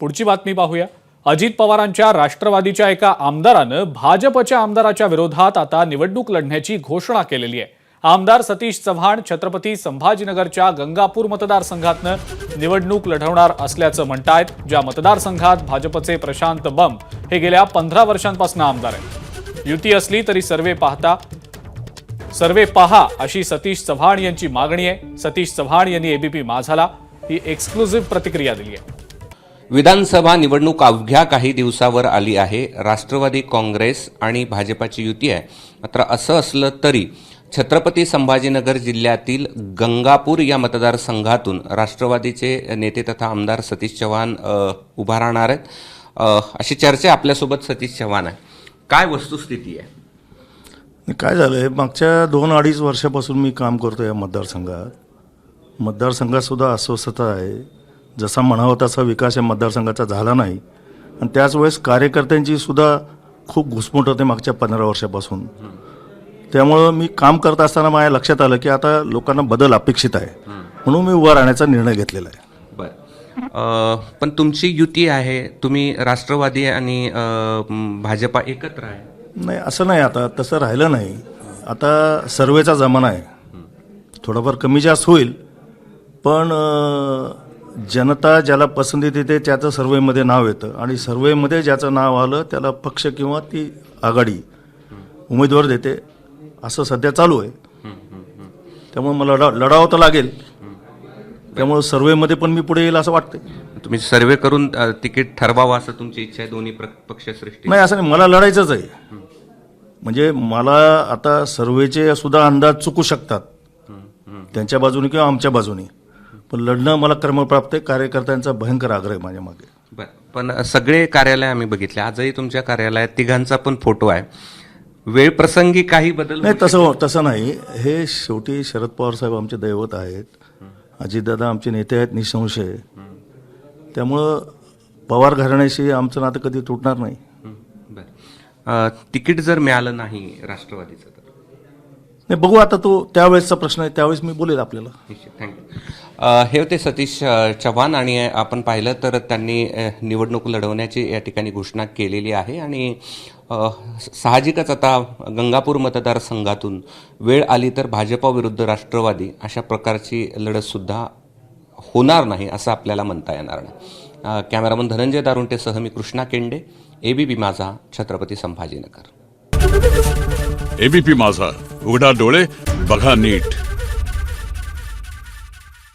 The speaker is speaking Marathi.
पुढची बातमी पाहूया। अजित पवारांच्या राष्ट्रवादीच्या एका आमदारानं भाजपच्या आमदाराच्या विरोधात आता निवडणूक लढण्याची घोषणा केलेली आहे। आमदार सतीश चव्हाण छत्रपती संभाजीनगरच्या गंगापूर मतदारसंघातनं निवडणूक लढवणार असल्याचं म्हणतायत। ज्या मतदारसंघात भाजपचे प्रशांत बंब हे गेल्या 15 वर्षांपासून आमदार आहेत। युती असली तरी सर्वे पहा अशी सतीश चव्हाण यांची मागणी आहे। सतीश चव्हाण यांनी एबीपी माझाला ही एक्सक्लुझिव्ह प्रतिक्रिया दिली आहे। विधानसभा निवडणूक अवघ्या काही दिवसावर आली आहे। राष्ट्रवादी काँग्रेस आणि भाजपाची युती आहे। मात्र असं असलं तरी छत्रपती संभाजीनगर जिल्ह्यातील गंगापूर या मतदारसंघातून राष्ट्रवादीचे नेते तथा आमदार सतीश चव्हाण उभा राहणार आहेत अशी चर्चा आपल्यासोबत सतीश चव्हाण आहे। काय वस्तुस्थिती आहे? काय झालंय, मागच्या 2-2.5 वर्षापासून मी काम करतो या मतदारसंघात सुद्धा अस्वस्थता आहे। जसा म्हणावा तसा विकास या मतदारसंघाचा झाला नाही आणि त्याच वेळेस कार्यकर्त्यांची सुद्धा खूप घुसमट होते मागच्या 15 वर्षापासून। त्यामुळं मी काम करत असताना माझ्या लक्षात आलं की आता लोकांना बदल अपेक्षित आहे, म्हणून मी उभा राहण्याचा निर्णय घेतलेला आहे। बरं, पण तुमची युती आहे, तुम्ही राष्ट्रवादी आणि भाजपा एकत्र आहे? नाही, असं नाही, आता तसं राहिलं नाही। आता सर्वेचा जमाना आहे, थोडंफार कमी जास्त होईल, पण जनता ज्याला पसंती देते त्याचं सर्वेमध्ये नाव येतं आणि सर्वेमध्ये ज्याचं नाव आलं त्याला पक्ष किंवा ती आघाडी उमेदवार देते, असं सध्या चालू आहे। त्यामुळे मला लढावं तर लागेल, त्यामुळे सर्वेमध्ये पण मी पुढे येईल असं वाटतंय। तुम्ही सर्वे करून तिकीट ठरवावं असं तुमची इच्छा आहे दोन्ही पक्षश्रेष्ठी? नाही, असं नाही, मला लढायचंच आहे। म्हणजे मला आता सर्वेचे सुद्धा अंदाज चुकू शकतात, त्यांच्या बाजूने किंवा आमच्या बाजूने, पण लढणं मला क्रमप्राप्त आहे। कार्यकर्त्यांचा भयंकर आग्रह आहे माझ्या मागे। बरं, पण सगळे कार्यालय आम्ही बघितले, आजही तुमच्या कार्यालयात तिघांचा पण फोटो आहे। वेळ प्रसंगी काही बदल? नाही, तसं नाही। हे शेवटी शरद पवार साहेब आमचे दैवत आहेत, अजितदादा आमचे नेते आहेत निसंशय, त्यामुळं पवार घराण्याशी आमचं नातं कधी तुटणार नाही। बरं, तिकीट जर मिळालं नाही राष्ट्रवादीचं तर? नाही, बघू, आता तो त्यावेळेसचा प्रश्न आहे, त्यावेळेस मी बोलेल आपल्याला। थँक्यू। हे होते सतीश चव्हाण आणि आपण पाहिलं तर त्यांनी निवडणूक लढवण्याची या ठिकाणी घोषणा केलेली आहे आणि साहजिकच आता गंगापूर मतदारसंघातून वेळ आली तर भाजपा विरुद्ध राष्ट्रवादी अशा प्रकारची लढतसुद्धा होणार नाही असं आपल्याला म्हणता येणार नाही। कॅमेरामन धनंजय दारुंटेसह मी कृष्णा केंडे, एबीपी माझा, छत्रपती संभाजीनगर। एबीपी माझा, उघडा डोळे बघा नीट।